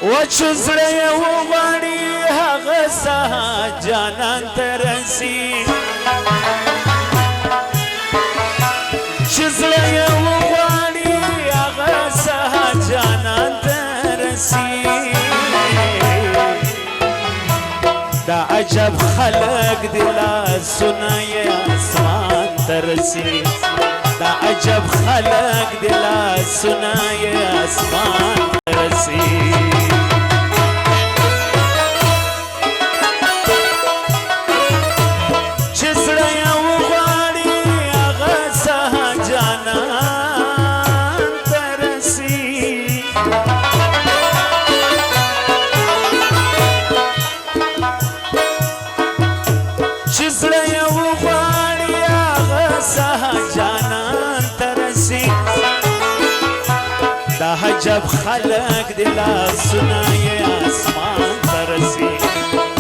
وچ زړه یې وغواړي هغه سهار جانان ته رسي چې زړه یې وغواړي هغه سهار جانان ته رسي دا عجب خلق دی لاسونه یې اسمان ته رسي دا عجب خلق دی لاسونه یې اسمان ته رسي عجب خلق دی لاسونه یې اسمان ته رسي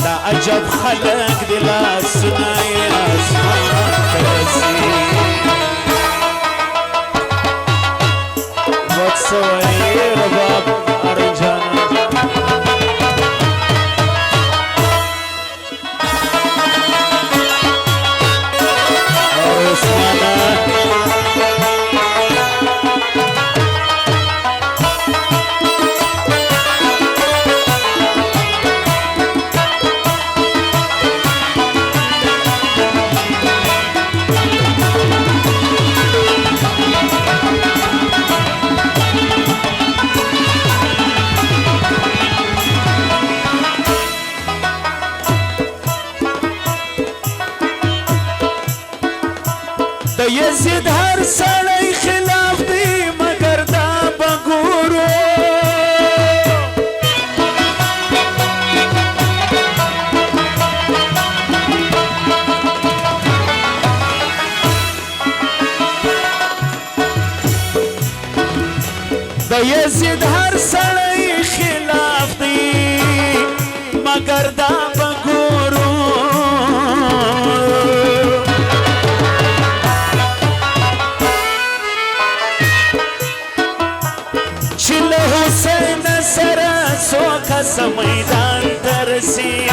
دا عجب خلق دی لاسونه یې اسمان ته رسي وڅوي رباب ارجانا یزید هر سړی خلاف دی مگر دا بګورو د یزید هر سړی خلاف دی مگر دا بګورو میدان ترسی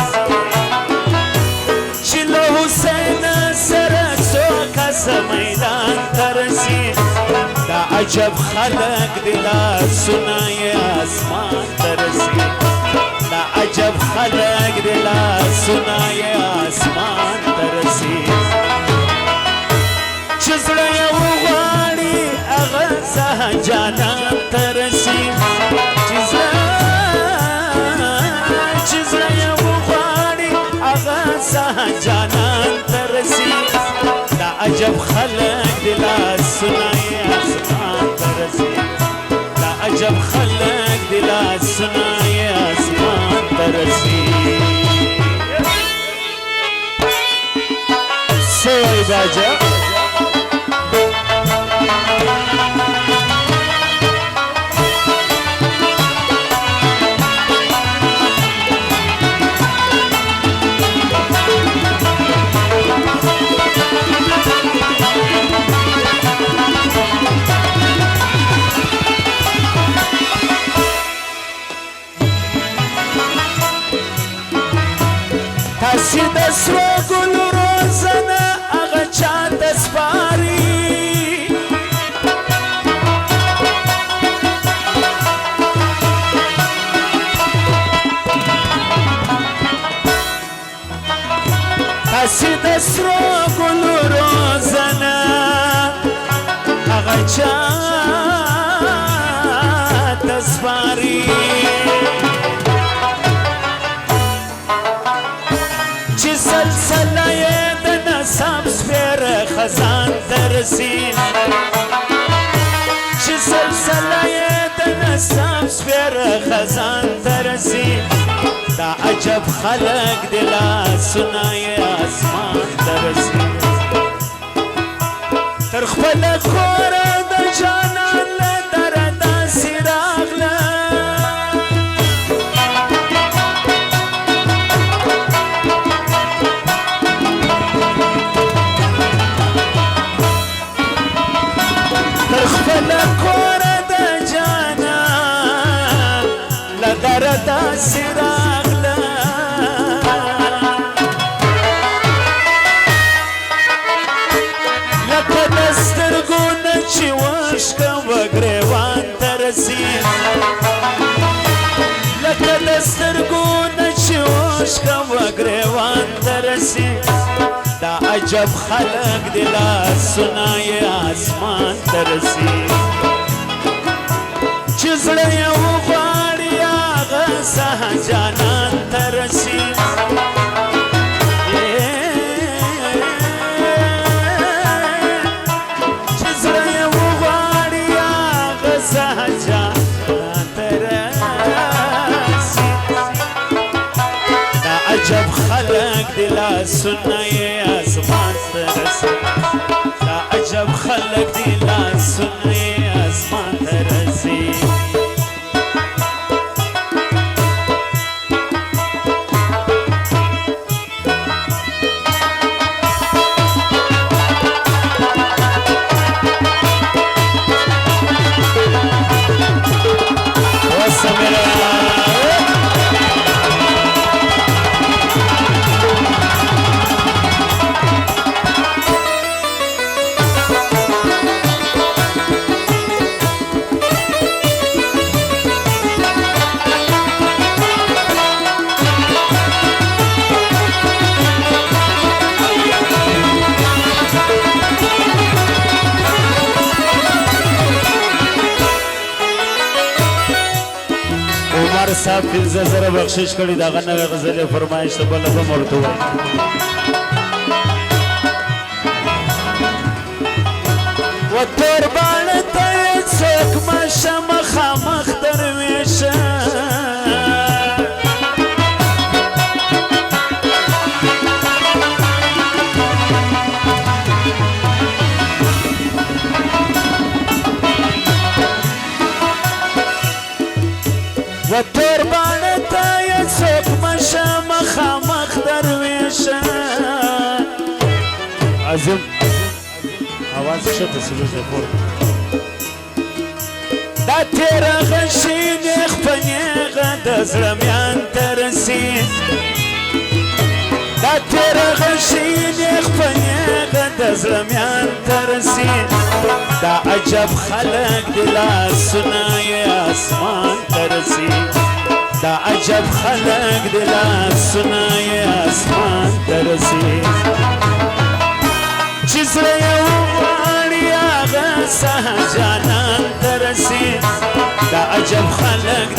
چلو حسین سره څو کس میدان ترسی دا عجب خلق دی لاسونه یې اسمان ترسی دا عجب خلق دی لاسونه یې اسمان ترسی چې زړه یې وغواړي هغه سهار جانان ترسی جانان ترسی دا عجب خلق دی لاسونه یې اسمان ترسی دا عجب خلق دی لاسونه یې اسمان ترسی سوی باجا تاسې د سرو ګلو روزنه هغه چا ته سپاري تاسې د سرو ګلو روزنه هغه چا ته سپاري سلسله یې د نسب سپېره خزان ته رسي چې سلسله یې د نسب سپېره خزان ته رسي دا عجب خلق دی لاسونه یې اسمان ته رسي تر خپله کوره د جانان له دره داسې راغله له دره داسې راغله لکه د سترګو نه چې وشکه وګریوان ته رسي لکه د سترګو نه چې وشکه وګریوان ته رسي دا عجب خلق دی لاسونه یې اسمان ته رسي چې زړه یې وغواړي هغه سه جانان ته رسي چې زړه یې وغواړي هغه سه جانان ته رسي دا عجب خلق دی لاسونه یې اسمان ته رسي دا عجب خلق دی لاسونه یې اسمان ته رسي عمر صاحب 15,000 بخشش کړي دا غنوي غزلې فرمایش ته بل به مرته وای و تور باڼه ته څوک مشه مخامخ درویشه و تور باڼه ته یې څوک مشه مخامخ درویشه عظیم आवाज ښکته سلو زه پورته دا تیره غشي نیغ په نیغه د زړه میان ته رسي دا تیره غشي نیغ په نیغه د زړه میان ته رسي دا عجب خلق دی لاسونه یې اسمان ته رسي دا عجب خلق دی لاسونه یې اسمان ته رسي چې زړه یې وغواړي هغه سه جانان ته رسي دا عجب خلق